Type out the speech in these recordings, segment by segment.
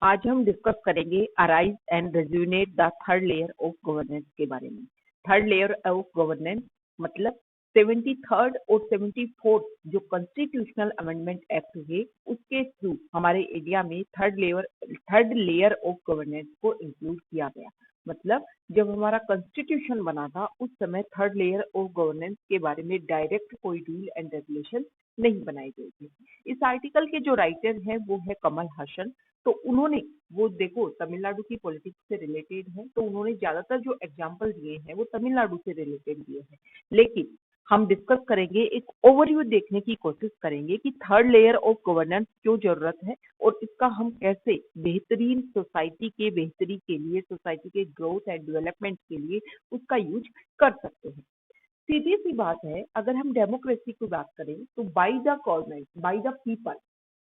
आज हम डिस्कस करेंगे arise and rejuvenate the third layer of governance के बारे में। थर्ड लेयर ऑफ गवर्नेंस मतलब 73rd और 74th जो कॉन्स्टिट्यूशनल अमेंडमेंट एक्ट हुए उसके थ्रू हमारे इंडिया में थर्ड लेयर ऑफ गवर्नेंस को इंक्लूड किया गया। मतलब जब हमारा कॉन्स्टिट्यूशन बना था उस समय थर्ड लेयर ऑफ गवर्नेंस के बारे में डायरेक्ट कोई रूल एंड रेगुलेशन नहीं बनाई गई थी। इस आर्टिकल के जो राइटर है वो है कमल हासन। तो उन्होंने वो देखो तमिलनाडु की पॉलिटिक्स से रिलेटेड है, तो उन्होंने ज्यादातर जो एग्जाम्पल दिए हैं वो तमिलनाडु से रिलेटेड दिए हैं। लेकिन हम डिस्कस करेंगे, एक ओवरव्यू देखने की कोशिश करेंगे कि थर्ड लेयर ऑफ गवर्नेंस क्यों जरूरत है और इसका हम कैसे बेहतरीन सोसाइटी के बेहतरी के लिए, सोसाइटी के ग्रोथ एंड डेवलपमेंट के लिए उसका यूज कर सकते हैं। सीधी सी बात है, अगर हम डेमोक्रेसी की बात करें तो by the government, by the people,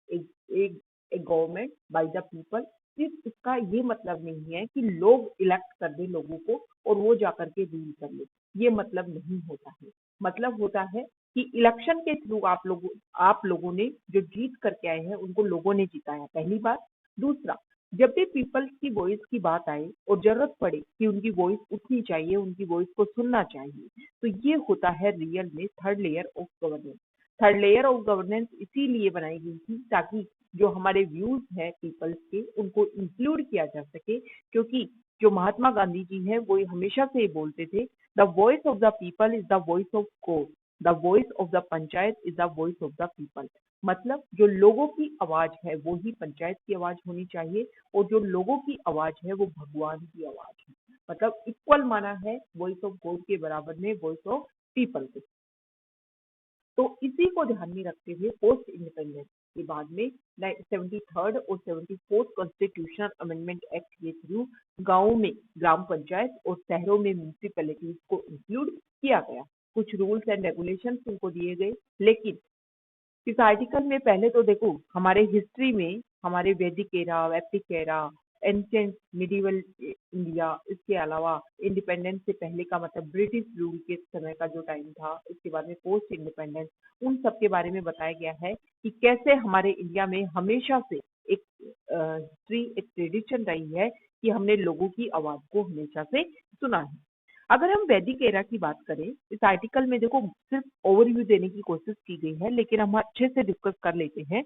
एक गवर्नमेंट बाय द पीपल, सिर्फ इसका ये मतलब नहीं है कि लोग इलेक्ट कर दे लोगों को और वो जाकर के रूल कर ले। ये मतलब नहीं होता है। मतलब होता है कि इलेक्शन के थ्रू आप लोगों ने जो जीत करके आए हैं उनको लोगों ने जिताया, पहली बात। दूसरा, जब भी पीपल्स की वॉइस की बात आए और जरूरत पड़े कि उनकी वॉइस उठनी चाहिए, उनकी वॉइस को सुनना चाहिए, तो ये होता है रियल में third layer of governance. Third layer of governance इसीलिए बनाई गई थी ताकि जो हमारे व्यूज है पीपल्स के उनको इंक्लूड किया जा सके, क्योंकि जो महात्मा गांधी जी है वो हमेशा से बोलते थे, the voice of the people is the voice of God, the voice of the panchayat is the voice of the people. मतलब जो लोगों की आवाज है वो ही पंचायत की आवाज होनी चाहिए और जो लोगों की आवाज है वो भगवान की आवाज है। मतलब इक्वल माना है वॉइस ऑफ गॉड के बराबर में वॉइस ऑफ पीपल को। तो इसी को ध्यान में रखते हुए पोस्ट इंडिपेंडेंस के बाद में 73rd और 74th कॉन्स्टिट्यूशनल अमेंडमेंट एक्ट के थ्रू गांवों में ग्राम पंचायत और शहरों में म्यूनिसिपैलिटीज को इंक्लूड किया गया। कुछ रूल्स एंड रेगुलेशंस उनको दिए गए। लेकिन इस आर्टिकल में पहले तो देखो हमारे हिस्ट्री में हमारे वैदिक एरा, वैदिक एरा, एंशिएंट मिडिवल इंडिया, इसके अलावा इंडिपेंडेंस से पहले का मतलब ब्रिटिश रूल के समय का जो टाइम था, उसके बाद में पोस्ट इंडिपेंडेंस, उन सब के बारे में बताया गया है कि कैसे हमारे इंडिया में हमेशा से एक हिस्ट्री, एक ट्रेडिशन रही है कि हमने लोगों की आवाज को हमेशा से सुना है। अगर हम वैदिक एरा की बात करें, इस आर्टिकल में देखो सिर्फ ओवरव्यू देने की कोशिश की गई है, लेकिन हम अच्छे से डिस्कस कर लेते हैं।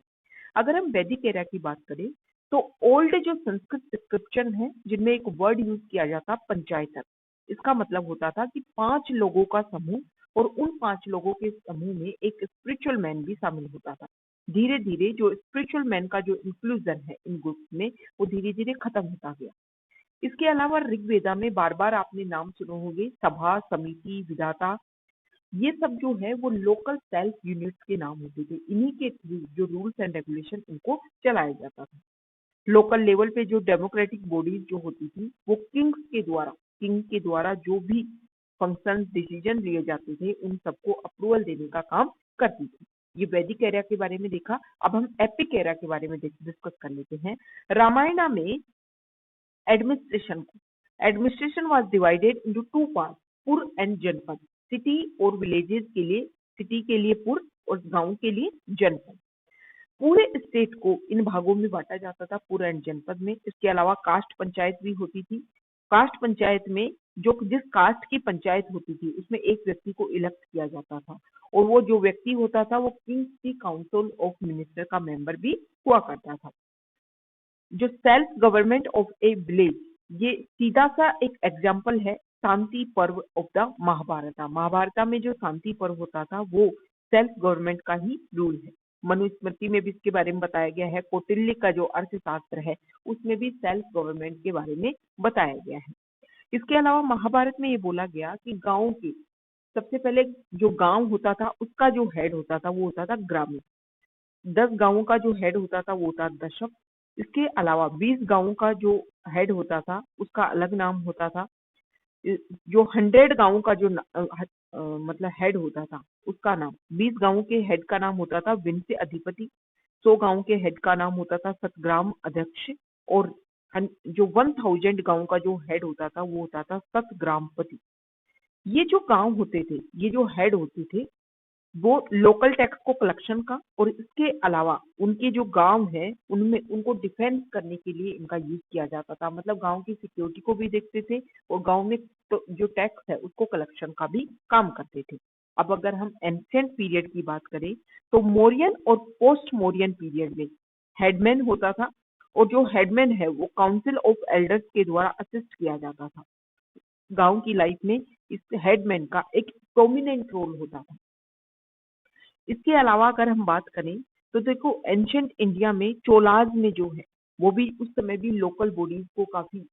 अगर हम वैदिक एरा की बात करें तो ओल्ड जो संस्कृत डिस्क्रिप्शन है जिनमें एक वर्ड यूज किया जाता पंचायत, इसका मतलब होता था कि 5 लोगों का समूह, और उन 5 लोगों के समूह में एक स्पिरिचुअल मैन भी शामिल होता था। धीरे धीरे जो स्पिरिचुअल मैन का जो इंक्लूजन है इन ग्रुप में वो धीरे धीरे खत्म होता गया। इसके अलावा ऋग्वेदा में बार बार आपने नाम सुने होंगे, सभा, समिति, विधाता, ये सब जो है वो लोकल सेल्फ यूनिट्स के नाम होते थे। इन्हीं के थ्रू जो रूल्स एंड रेगुलेशन उनको चलाया जाता था। लोकल लेवल पे जो डेमोक्रेटिक बॉडीज जो होती थी वो किंग के द्वारा जो भी फंक्शन डिसीजन लिए जाते थे उन सबको अप्रूवल देने का काम करती थी। ये वैदिक एरा के बारे में देखा। अब हम एपिक एरा के बारे में डिस्कस कर लेते हैं। रामायण में administration was divided into 2 part, पुर एंड जनपद। सिटी और विलेजेस के लिए, सिटी के लिए पुर और गांव के लिए जनपद। पूरे स्टेट को इन भागों में बांटा जाता था, पुर एंड जनपद में। इसके अलावा कास्ट पंचायत भी होती थी। कास्ट पंचायत में जो जिस कास्ट की पंचायत होती थी उसमें एक व्यक्ति को इलेक्ट किया जाता था, और वो जो व्यक्ति होता था वो किंग्स की काउंसिल ऑफ मिनिस्टर का मेंबर भी हुआ करता था। जो self government of A village, ये सीधा सा एक एग्जाम्पल है शांति पर्व ऑफ द महाभारता। महाभारता में जो शांति पर्व होता था वो सेल्फ गवर्नमेंट का ही रूल है। मनुस्मृति में भी इसके बारे में बताया गया है। कौटिल्य का जो अर्थशास्त्र है उसमें भी सेल्फ गवर्नमेंट के बारे में बताया गया है। इसके अलावा महाभारत में ये बोला गया कि गांव के सबसे पहले जो गांव होता था उसका जो हेड होता था वो होता था ग्रामीण। 10 गांवों का जो हेड होता था वो होता दशक। इसके अलावा 20 गांवों का जो हेड होता था उसका अलग नाम होता था। जो 100 गांवों का जो मतलब हेड होता था उसका नाम, 20 गांवों के हेड का नाम होता था विंध्य अधिपति। 100 गांव के हेड का नाम होता था सतग्राम अध्यक्ष। और जो 1000 गांव का जो हेड होता था वो होता था सतग्रामपति। ये जो गांव होते थे, ये जो हेड होते थे, वो लोकल टैक्स को कलेक्शन का, और इसके अलावा उनके जो गांव है उनमें उनको डिफेंस करने के लिए इनका यूज किया जाता था। मतलब गांव की सिक्योरिटी को भी देखते थे और गांव में तो जो टैक्स है उसको कलेक्शन का भी काम करते थे। अब अगर हम एंशियंट पीरियड की बात करें तो मौर्यन और पोस्ट मौर्यन पीरियड में हेडमैन होता था, और जो हेडमैन है वो काउंसिल ऑफ एल्डर्स के द्वारा असिस्ट किया जाता था। गांव की लाइफ में इस हेडमैन का एक प्रोमिनेंट रोल होता था। इसके अलावा अगर हम बात करें तो देखो एंशियंट इंडिया में चोलाज में जो है वो भी उस समय भी लोकल बॉडीज को काफी,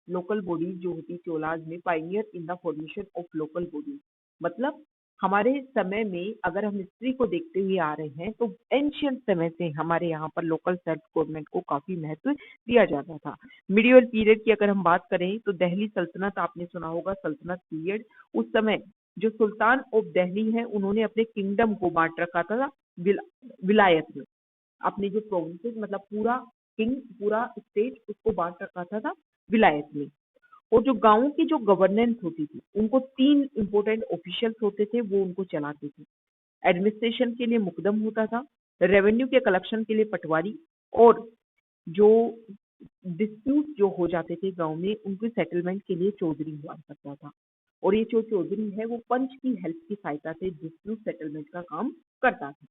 लोकल बॉडीज जो होती चोलाज में pioneer in the formation of local bodies. मतलब हमारे समय में अगर हम हिस्ट्री को देखते हुए आ रहे हैं तो एंशियंट समय से हमारे यहाँ पर लोकल सेल्फ गवर्नमेंट को काफी महत्व दिया जाता था। मिडिवल पीरियड की अगर हम बात करें तो दिल्ली सल्तनत, आपने सुना होगा सल्तनत पीरियड, उस समय जो सुल्तान ऑफ दिल्ली है उन्होंने अपने किंगडम को बांट रखा था विलायत में। अपने जो प्रोविंसेस मतलब पूरा किंग पूरा स्टेट उसको बांट रखा था विलायत में। और जो गांवों की जो गवर्नेंस होती थी उनको 3 इंपॉर्टेंट ऑफिशियल्स होते थे, वो उनको चलाते थे। एडमिनिस्ट्रेशन के लिए मुकदम होता था, रेवेन्यू के कलेक्शन के लिए पटवारी, और जो डिस्प्यूट जो हो जाते थे गांव में उनके सेटलमेंट के लिए चौधरी हुआ करता था। और ये जो चौधरी है वो पंच की हेल्प की सहायता से डिस्प्यूट सेटलमेंट का काम करता था।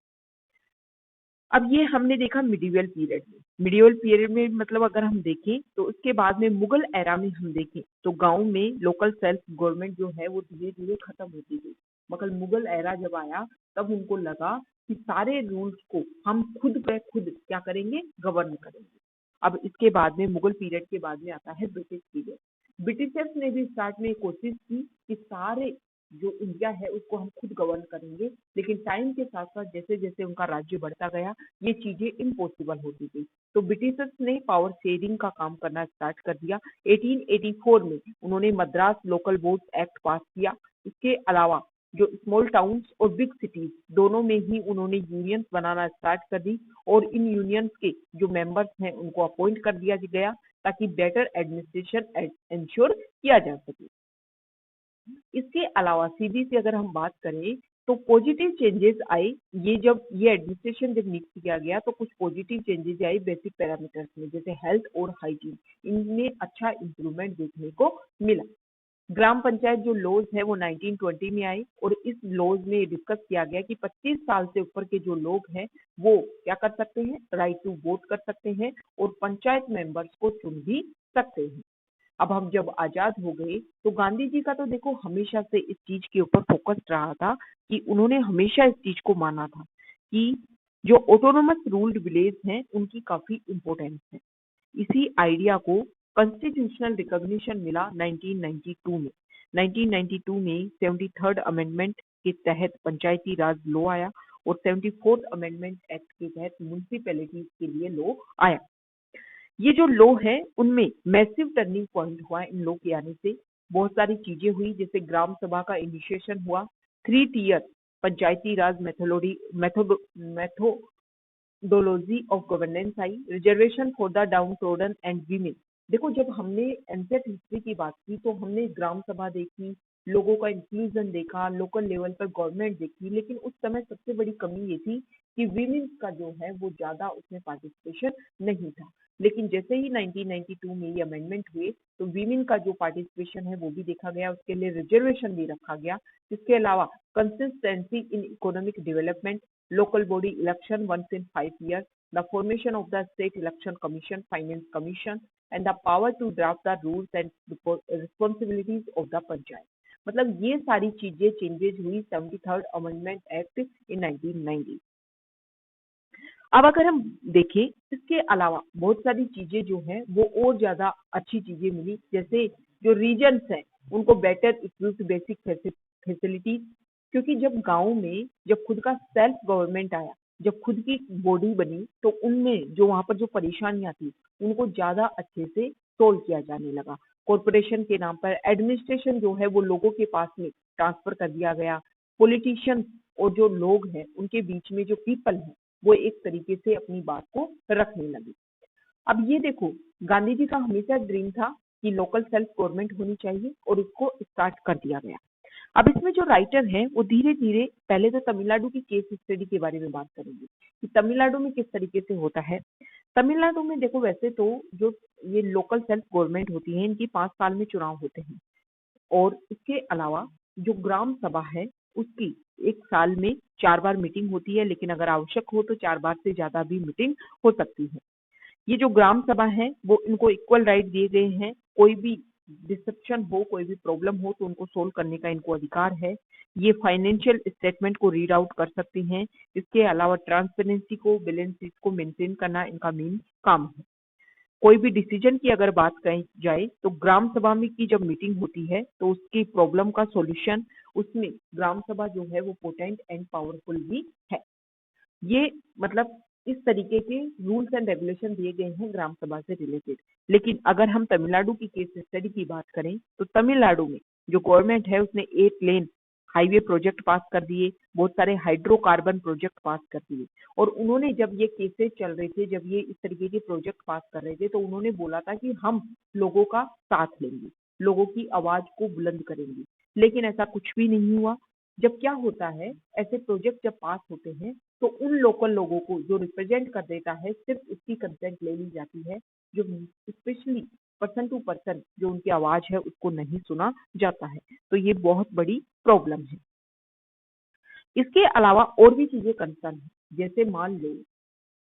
अब ये हमने देखा मिडिवल पीरियड में। मिडिवल पीरियड में मतलब अगर हम देखें तो उसके बाद में मुगल एरा में हम देखें तो गांव में लोकल सेल्फ गवर्नमेंट जो है वो धीरे धीरे खत्म होती गई। मगर मुगल एरा जब आया तब उनको लगा कि सारे रूल्स को हम खुद पे खुद क्या करेंगे, गवर्न करेंगे। अब इसके बाद में मुगल पीरियड के बाद में आता है ब्रिटिश पीरियड। ब्रिटिशर्स ने भी स्टार्ट में कोशिश की कि सारे जो इंडिया है उसको हम खुद गवर्न करेंगे, लेकिन टाइम के साथ साथ जैसे जैसे उनका राज्य बढ़ता गया ये चीजें इम्पॉसिबल होती गई। तो ब्रिटिशर्स ने पावर शेयरिंग का काम करना स्टार्ट कर दिया। 1884 में उन्होंने मद्रास लोकल बोर्ड एक्ट पास किया। इसके अलावा जो स्मॉल टाउन्स और बिग सिटीज दोनों में ही उन्होंने यूनियंस बनाना स्टार्ट कर दी, और इन यूनियंस के जो मेंबर्स हैं उनको अपॉइंट कर दिया गया ताकि बेटर एडमिनिस्ट्रेशन इंश्योर किया जा सके। इसके अलावा सीधी सी अगर हम बात करें तो पॉजिटिव चेंजेस आए। ये जब ये एडमिनिस्ट्रेशन जब नियुक्त किया गया तो कुछ पॉजिटिव चेंजेस आए बेसिक पैरामीटर्स में, जैसे हेल्थ और हाइजीन, इनमें अच्छा इंप्रूवमेंट देखने को मिला। ग्राम पंचायत जो लॉज है वो 1920 में आई, और इस लॉज में डिस्कस किया गया कि 25 साल से ऊपर के जो लोग हैं वो क्या कर सकते हैं, राइट टू वोट कर सकते हैं और पंचायत मेंबर्स को चुन भी सकते हैं। अब हम जब आजाद हो गए तो गांधी जी का तो देखो हमेशा से इस चीज के ऊपर फोकस रहा था कि उन्होंने हमेशा इस चीज को माना था कि जो ऑटोनोमस रूल्ड विलेज हैं उनकी काफी इंपॉर्टेंस है। इसी आइडिया को कॉन्स्टिट्यूशनल रिकॉग्निशन मिला 1992 में। 1992 में 73rd अमेंडमेंट के तहत पंचायती राज लॉ आया, और 74th अमेंडमेंट एक्ट के तहत म्यूनिसिपैलिटीज के लिए लॉ आया। ये जो लॉ है उनमें मैसिव टर्निंग पॉइंट हुआ इन लॉ के आने से। बहुत सारी चीजें हुई, जैसे ग्राम सभा का इनिशिएशन हुआ, 3 tier Panchayati Raj methodology of governance आई, reservation for the downtrodden and women. देखो जब हमने एनसेट हिस्ट्री की बात की तो हमने ग्राम सभा देखी, लोगों का इंक्लूजन देखा, लोकल लेवल पर गवर्नमेंट देखी, लेकिन उस समय सबसे बड़ी कमी ये थी कि वीमेन का जो है वो ज्यादा उसमें पार्टिसिपेशन नहीं था। लेकिन जैसे ही 1992 में ये अमेंडमेंट हुए तो वीमेन का जो पार्टिसिपेशन है वो भी देखा गया, उसके लिए रिजर्वेशन भी रखा गया। इसके अलावा consistency in economic development, local body election once in 5 years, the formation of the state election commission, finance commission, and the power to draft the rules and responsibilities of the panchayat। मतलब ये सारी चीजें changes हुई 73rd amendment act in 1990। अब अगर हम देखें इसके अलावा बहुत सारी चीजें जो है वो और ज्यादा अच्छी चीजें मिली, जैसे जो रीजन्स हैं उनको बेटर इक्विप्ड बेसिक फैसिलिटीज, क्योंकि जब गांव में जब खुद का सेल्फ गवर्नमेंट आया, जब खुद की बॉडी बनी तो उनमें जो वहां पर जो परेशानियां थी उनको ज्यादा अच्छे से सोल्व किया जाने लगा। कॉरपोरेशन के नाम पर एडमिनिस्ट्रेशन जो है वो लोगों के पास में ट्रांसफर कर दिया गया। पॉलिटिशियंस और जो लोग हैं उनके बीच में जो पीपल है वो एक तरीके से अपनी बात को रखने लगे। अब ये देखो गांधी जी का हमेशा ड्रीम था कि लोकल सेल्फ गवर्नमेंट होनी चाहिए और इसको स्टार्ट कर दिया गया। अब इसमें जो राइटर है वो धीरे धीरे पहले तो तमिलनाडु की केस स्टडी के बारे में बात करेंगे कि तमिलनाडु में किस तरीके से होता है। तमिलनाडु में देखो वैसे तो जो ये लोकल सेल्फ गवर्नमेंट होती है इनकी 5 साल में चुनाव होते हैं और इसके अलावा जो ग्राम सभा है उसकी 1 साल में 4 बार मीटिंग होती है, लेकिन अगर आवश्यक हो तो 4 बार से ज्यादा भी मीटिंग हो सकती है। ये जो ग्राम सभा है वो इनको इक्वल राइट दिए गए हैं, कोई भी डिसेप्शन हो कोई भी प्रॉब्लम हो तो उनको सोल्व करने का इनको अधिकार है। ये फाइनेंशियल स्टेटमेंट को रीड आउट कर सकते हैं। इसके अलावा ट्रांसपेरेंसी को बैलेंस शीट को मेंटेन करना इनका मेन काम है। कोई भी डिसीजन की अगर बात कही जाए तो ग्राम सभा में की जब मीटिंग होती है तो उसकी प्रॉब्लम का सॉल्यूशन उसमें ग्राम सभा जो है वो पोटेंट एंड पावरफुल भी है। ये मतलब इस तरीके के रूल्स एंड रेगुलेशन दिए गए हैं ग्राम सभा से रिलेटेड। लेकिन अगर हम तमिलनाडु की केस स्टडी की बात करें तो तमिलनाडु में जो गवर्नमेंट है उसने 8 लेन हाईवे प्रोजेक्ट पास कर दिए, बहुत सारे हाइड्रोकार्बन प्रोजेक्ट पास कर दिए। और उन्होंने जब ये केसेस चल रहे थे, जब ये इस तरीके के प्रोजेक्ट पास कर रहे थे तो उन्होंने बोला था कि हम लोगों का साथ लेंगे, लोगों की आवाज को बुलंद करेंगे। लेकिन ऐसा कुछ भी नहीं हुआ। जब क्या होता है ऐसे प्रोजेक्ट जब पास होते हैं तो उन लोकल लोगों को जो रिप्रेजेंट कर देता है सिर्फ उसकी कंसेंट ले ली जाती है, जो स्पेशली पर्सन टू पर्सन जो उनकी आवाज है उसको नहीं सुना जाता है। तो ये बहुत बड़ी प्रॉब्लम है। इसके अलावा और भी चीजें कंसर्न है, जैसे मान लो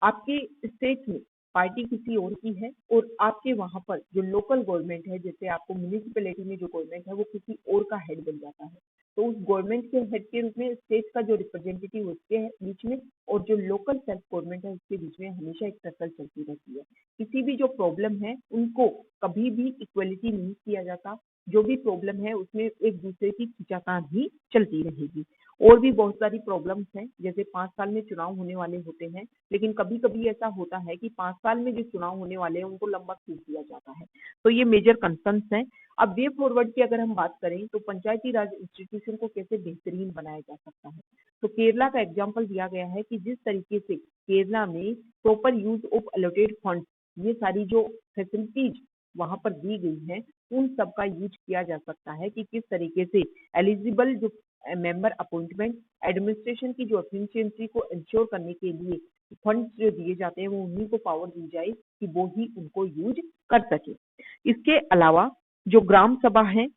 आपके स्टेट में पार्टी किसी और की है और आपके वहां पर जो लोकल गवर्नमेंट है, जैसे आपको म्यूनिसिपैलिटी में जो गवर्नमेंट है वो किसी और का हेड बन जाता है, तो उस गवर्नमेंट के हेड के रूप में स्टेट का जो रिप्रेजेंटेटिव उसके बीच में और जो लोकल सेल्फ गवर्नमेंट है उसके बीच में हमेशा एक टक्कर चलती रहती है। किसी भी जो प्रॉब्लम है उनको कभी भी इक्वलिटी नहीं किया जाता, जो भी प्रॉब्लम है उसमें एक दूसरे की खींचातान ही चलती रहेगी। और भी बहुत सारी प्रॉब्लम्स हैं, जैसे 5 साल में चुनाव होने वाले होते हैं, लेकिन कभी कभी ऐसा होता है कि 5 साल में जो चुनाव होने वाले हैं उनको लंबा खींच दिया जाता है। तो ये मेजर कंसर्न्स हैं। अब वे फॉरवर्ड की अगर हम बात करें तो पंचायती राज इंस्टीट्यूशन को कैसे बेहतरीन बनाया जा सकता है, तो केरला का एग्जाम्पल दिया गया है कि जिस तरीके से केरला में proper use of allotted fund, ये सारी जो फैसिलिटीज वहां पर दी गई हैं उन सब का यूज किया जा सकता है कि किस तरीके से एलिजिबल जो मेंबर अपॉइंटमेंट एडमिनिस्ट्रेशन की जो एफिशिएंसी को इंश्योर करने के लिए फंड्स जो दिए जाते हैं वो उन्हीं को पावर दी जाए कि वो ही उनको यूज कर सके। इसके अलावा जो ग्राम सभा है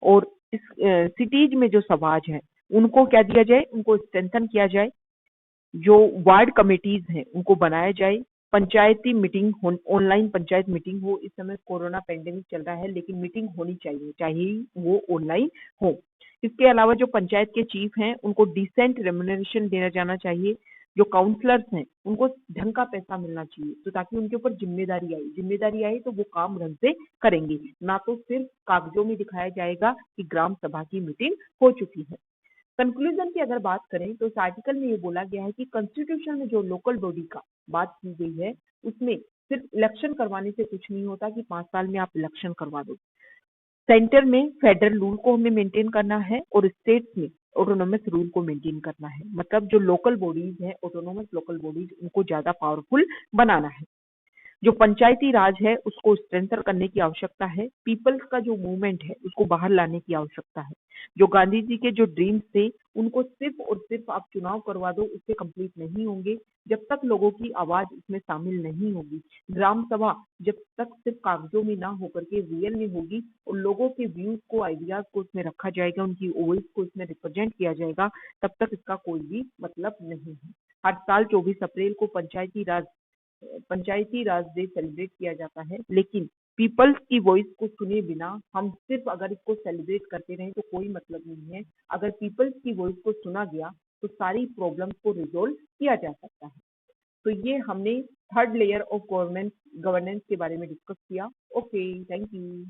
और इस सिटीज में जो समाज है उनको क्या दिया जाए, उनको स्ट्रेंथन किया जाए। जो वार्ड कमेटीज हैं उनको बनाया जाए। पंचायती मीटिंग ऑनलाइन पंचायत मीटिंग हो, इस समय कोरोना पेंडेमिक चल रहा है लेकिन मीटिंग होनी चाहिए, चाहे वो ऑनलाइन हो। इसके अलावा जो पंचायत के चीफ हैं उनको डिसेंट रेम्युनरेशन दिया जाना चाहिए। जो काउंसलर्स हैं उनको ढंग का पैसा मिलना चाहिए, तो ताकि उनके ऊपर जिम्मेदारी आए तो वो काम ढंग से करेंगे, ना तो सिर्फ कागजों में दिखाया जाएगा कि ग्राम सभा की मीटिंग हो चुकी है। कंक्लूजन की अगर बात करें तो इस आर्टिकल में ये बोला गया है कि कॉन्स्टिट्यूशन में जो लोकल बॉडी का बात की गई है उसमें सिर्फ इलेक्शन करवाने से कुछ नहीं होता कि 5 साल में आप इलेक्शन करवा दो। सेंटर में फेडरल रूल को हमें मेंटेन करना है और स्टेट्स में ऑटोनोमस रूल को मेंटेन करना है। मतलब जो लोकल बॉडीज है, ऑटोनोमस लोकल बॉडीज, उनको ज्यादा पावरफुल बनाना है। जो पंचायती राज है उसको स्ट्रेंथन करने की आवश्यकता है। पीपल्स का जो मूवमेंट है उसको बाहर लाने की आवश्यकता है। जो गांधी जी के जो ड्रीम्स थे उनको सिर्फ और सिर्फ आप चुनाव करवा दो उससे कंप्लीट नहीं होंगे जब तक लोगों की आवाज इसमें शामिल नहीं होगी। ग्राम सभा जब तक सिर्फ कागजों में ना होकर के रियल में होगी और लोगों के व्यूज को, आइडियाज को इसमें रखा जाएगा, उनकी वॉइस को इसमें रिप्रेजेंट किया जाएगा, तब तक इसका कोई भी मतलब नहीं है। हर साल 24 अप्रैल को पंचायती राज डे सेलिब्रेट किया जाता है, लेकिन पीपल्स की वॉइस को सुने बिना हम सिर्फ अगर इसको सेलिब्रेट करते रहें तो कोई मतलब नहीं है। अगर पीपल्स की वॉइस को सुना गया तो सारी प्रॉब्लम्स को रिजोल्व किया जा सकता है। तो ये हमने थर्ड लेयर ऑफ गवर्नेंस के बारे में डिस्कस किया। Okay, thank you.